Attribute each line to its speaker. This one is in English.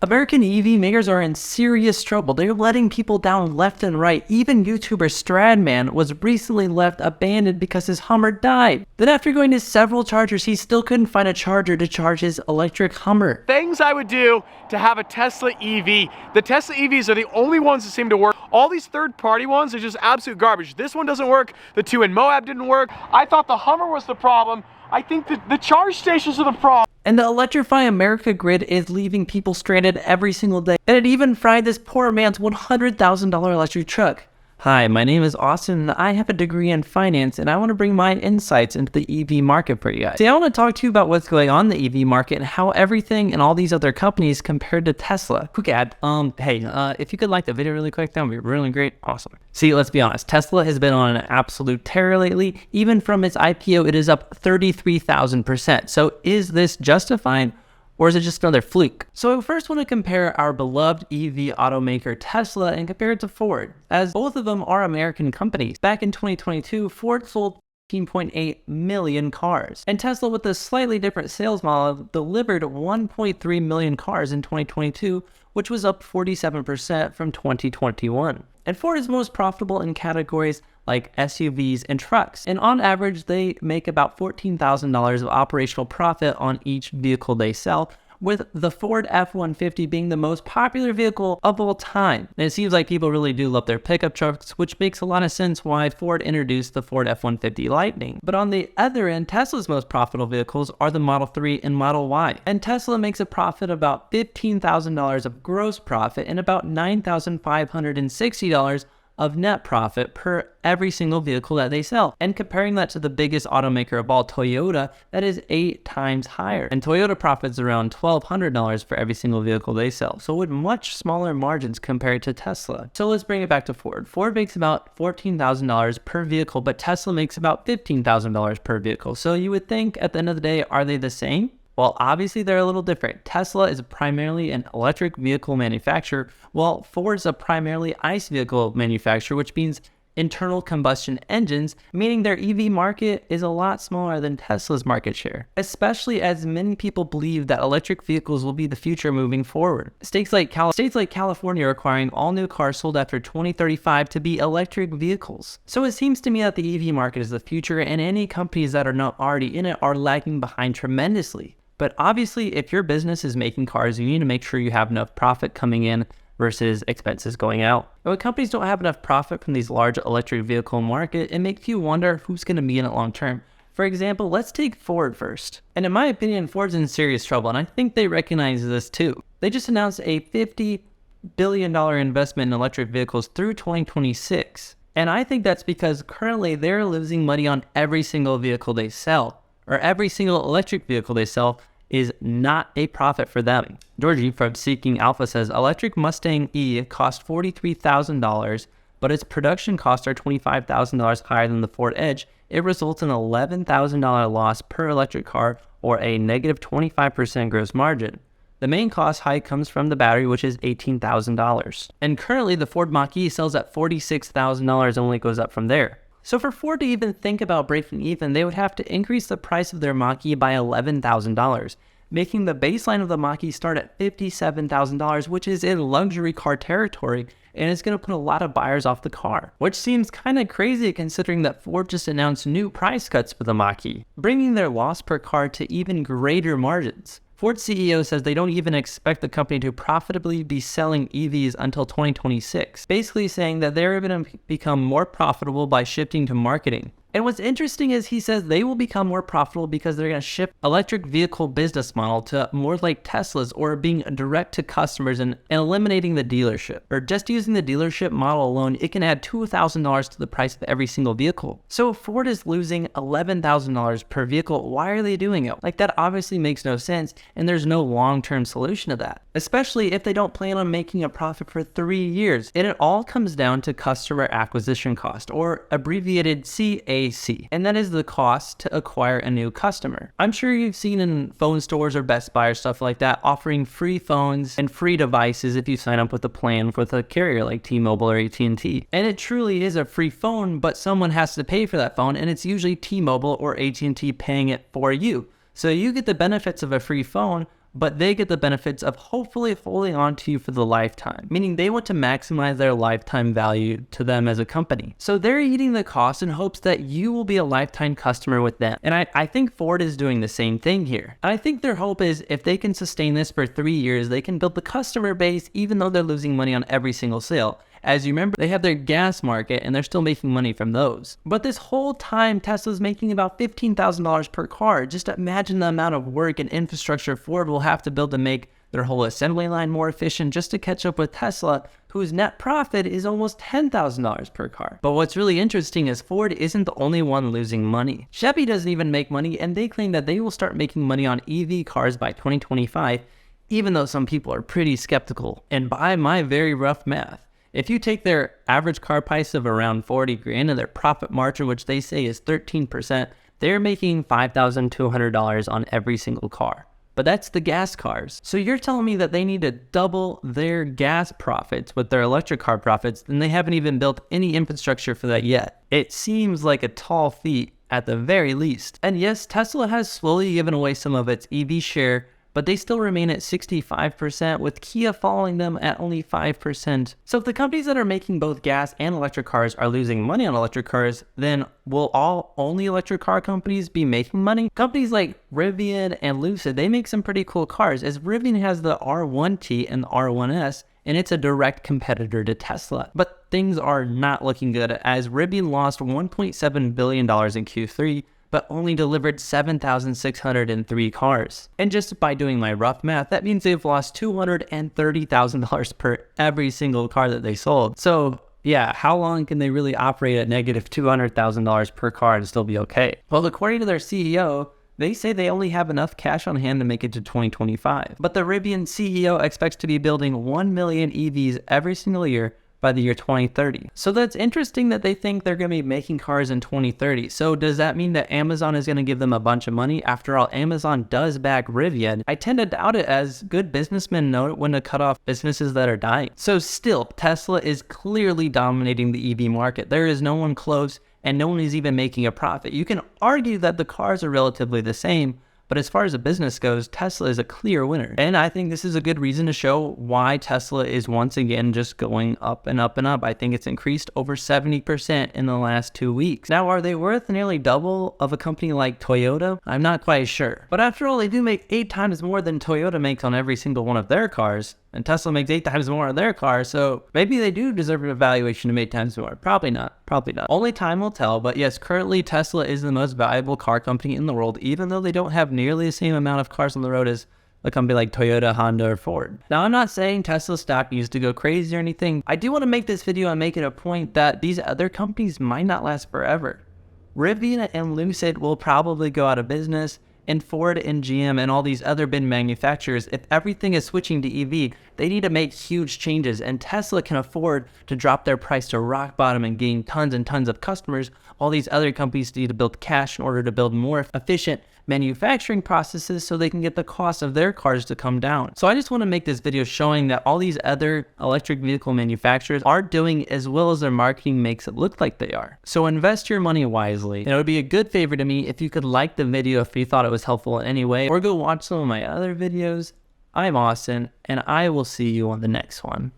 Speaker 1: American EV makers are in serious trouble. They're letting people down left and right. Even YouTuber Stradman was recently left abandoned because his Hummer died. Then after going to several chargers, he still couldn't find a charger to charge his electric Hummer.
Speaker 2: Things I would do to have a Tesla EV. The Tesla EVs are the only ones that seem to work. All these third-party ones are just absolute garbage. This one doesn't work. The two in Moab didn't work. I thought the Hummer was the problem. I think that the charge stations are the problem.
Speaker 1: And the Electrify America grid is leaving people stranded every single day. And it even fried this poor man's $100,000 electric truck. Hi, my name is Austin, and I have a degree in finance, and I want to bring my insights into the EV market for you guys. Today, I want to talk to you about what's going on in the EV market and how everything and all these other companies compared to Tesla. Quick ad, if you could like the video really quick, that would be really great. Awesome. See, let's be honest, Tesla has been on an absolute tear lately. Even from its IPO, it is up 33,000%. So is this justified? Or is it just another fluke? So I first want to compare our beloved EV automaker Tesla and compare it to Ford, as both of them are American companies. Back in 2022, Ford sold 15.8 million cars, and Tesla, with a slightly different sales model, delivered 1.3 million cars in 2022, which was up 47% from 2021. And Ford is most profitable in categories like SUVs and trucks. And on average, they make about $14,000 of operational profit on each vehicle they sell, with the Ford F-150 being the most popular vehicle of all time. And it seems like people really do love their pickup trucks, which makes a lot of sense why Ford introduced the Ford F-150 Lightning. But on the other end, Tesla's most profitable vehicles are the Model 3 and Model Y. And Tesla makes a profit about $15,000 of gross profit and about $9,560 of net profit per every single vehicle that they sell. And comparing that to the biggest automaker of all, Toyota, that is 8 times higher. And Toyota profits around $1,200 for every single vehicle they sell. So with much smaller margins compared to Tesla. So let's bring it back to Ford. Ford makes about $14,000 per vehicle, but Tesla makes about $15,000 per vehicle. So you would think at the end of the day, are they the same? Well, obviously they're a little different. Tesla is primarily an electric vehicle manufacturer, while Ford is a primarily ICE vehicle manufacturer, which means internal combustion engines, meaning their EV market is a lot smaller than Tesla's market share, especially as many people believe that electric vehicles will be the future moving forward. States like California are requiring all new cars sold after 2035 to be electric vehicles. So it seems to me that the EV market is the future, and any companies that are not already in it are lagging behind tremendously. But obviously, if your business is making cars, you need to make sure you have enough profit coming in versus expenses going out. And when companies don't have enough profit from these large electric vehicle market, it makes you wonder who's going to be in it long term. For example, let's take Ford first. And in my opinion, Ford's in serious trouble, and I think they recognize this too. They just announced a $50 billion investment in electric vehicles through 2026. And I think that's because currently they're losing money on every single vehicle they sell, or every single electric vehicle they sell is not a profit for them. Georgie from Seeking Alpha says, electric Mustang E cost $43,000, but its production costs are $25,000 higher than the Ford Edge. It results in an $11,000 loss per electric car, or a negative 25% gross margin. The main cost hike comes from the battery, which is $18,000. And currently the Ford Mach-E sells at $46,000 and only goes up from there. So for Ford to even think about breaking even, they would have to increase the price of their Mach-E by $11,000, making the baseline of the Mach-E start at $57,000, which is in luxury car territory, and it's going to put a lot of buyers off the car, which seems kind of crazy considering that Ford just announced new price cuts for the Mach-E, bringing their loss per car to even greater margins. Ford's CEO says they don't even expect the company to profitably be selling EVs until 2026, basically saying that they're going to become more profitable by shifting to marketing. And what's interesting is he says they will become more profitable because they're going to shift electric vehicle business model to more like Tesla's, or being direct to customers and eliminating the dealership. Or just using the dealership model alone, it can add $2,000 to the price of every single vehicle. So if Ford is losing $11,000 per vehicle, why are they doing it? Like, that obviously makes no sense, and there's no long-term solution to that, especially if they don't plan on making a profit for 3 years. And it all comes down to customer acquisition cost, or abbreviated CAC. And that is the cost to acquire a new customer. I'm sure you've seen in phone stores or Best Buy or stuff like that offering free phones and free devices if you sign up with a plan with a carrier like T-Mobile or AT&T. And it truly is a free phone, but someone has to pay for that phone, and it's usually T-Mobile or AT&T paying it for you. So you get the benefits of a free phone, but they get the benefits of hopefully holding on to you for the lifetime, meaning they want to maximize their lifetime value to them as a company. So they're eating the cost in hopes that you will be a lifetime customer with them. And I think Ford is doing the same thing here. And I think their hope is if they can sustain this for 3 years, they can build the customer base even though they're losing money on every single sale. As you remember, they have their gas market and they're still making money from those. But this whole time, Tesla's making about $15,000 per car. Just imagine the amount of work and infrastructure Ford will have to build to make their whole assembly line more efficient just to catch up with Tesla, whose net profit is almost $10,000 per car. But what's really interesting is Ford isn't the only one losing money. Chevy doesn't even make money, and they claim that they will start making money on EV cars by 2025, even though some people are pretty skeptical. And by my very rough math, if you take their average car price of around 40 grand and their profit margin, which they say is 13%, they're making $5,200 on every single car. But that's the gas cars. So you're telling me that they need to double their gas profits with their electric car profits, and they haven't even built any infrastructure for that yet. It seems like a tall feat at the very least. And yes, Tesla has slowly given away some of its EV share, but they still remain at 65%, with Kia following them at only 5%. So if the companies that are making both gas and electric cars are losing money on electric cars, then will all only electric car companies be making money? Companies like Rivian and Lucid, they make some pretty cool cars, as Rivian has the R1T and the R1S, and it's a direct competitor to Tesla. But things are not looking good, as Rivian lost $1.7 billion in Q3, but only delivered 7,603 cars. And just by doing my rough math, that means they've lost $230,000 per every single car that they sold. So yeah, how long can they really operate at negative $200,000 per car and still be okay? Well, according to their CEO, they say they only have enough cash on hand to make it to 2025. But the Rivian CEO expects to be building 1 million EVs every single year by the year 2030. So that's interesting that they think they're going to be making cars in 2030. So does that mean that Amazon is going to give them a bunch of money? After all, Amazon does back Rivian. I tend to doubt it, as good businessmen know when to cut off businesses that are dying. So still, Tesla is clearly dominating the EV market. There is no one close, and no one is even making a profit. You can argue that the cars are relatively the same, but as far as a business goes, Tesla is a clear winner. And I think this is a good reason to show why Tesla is once again just going up and up and up. I think it's increased over 70% in the last 2 weeks. Now, are they worth nearly double of a company like Toyota? I'm not quite sure. But after all, they do make 8 times more than Toyota makes on every single one of their cars. And Tesla makes 8 times more on their cars, so maybe they do deserve an valuation of 8 times more. Probably not. Probably not. Only time will tell, but yes, currently Tesla is the most valuable car company in the world, even though they don't have nearly the same amount of cars on the road as a company like Toyota, Honda, or Ford. Now, I'm not saying Tesla stock needs to go crazy or anything. I do want to make this video and make it a point that these other companies might not last forever. Rivian and Lucid will probably go out of business, and Ford and GM and all these other big manufacturers, if everything is switching to EV, they need to make huge changes, and Tesla can afford to drop their price to rock bottom and gain tons and tons of customers. All these other companies need to build cash in order to build more efficient manufacturing processes so they can get the cost of their cars to come down. So I just want to make this video showing that all these other electric vehicle manufacturers are doing as well as their marketing makes it look like they are. So invest your money wisely. And it would be a good favor to me if you could like the video if you thought it was helpful in any way, or go watch some of my other videos. I'm Austin, and I will see you on the next one.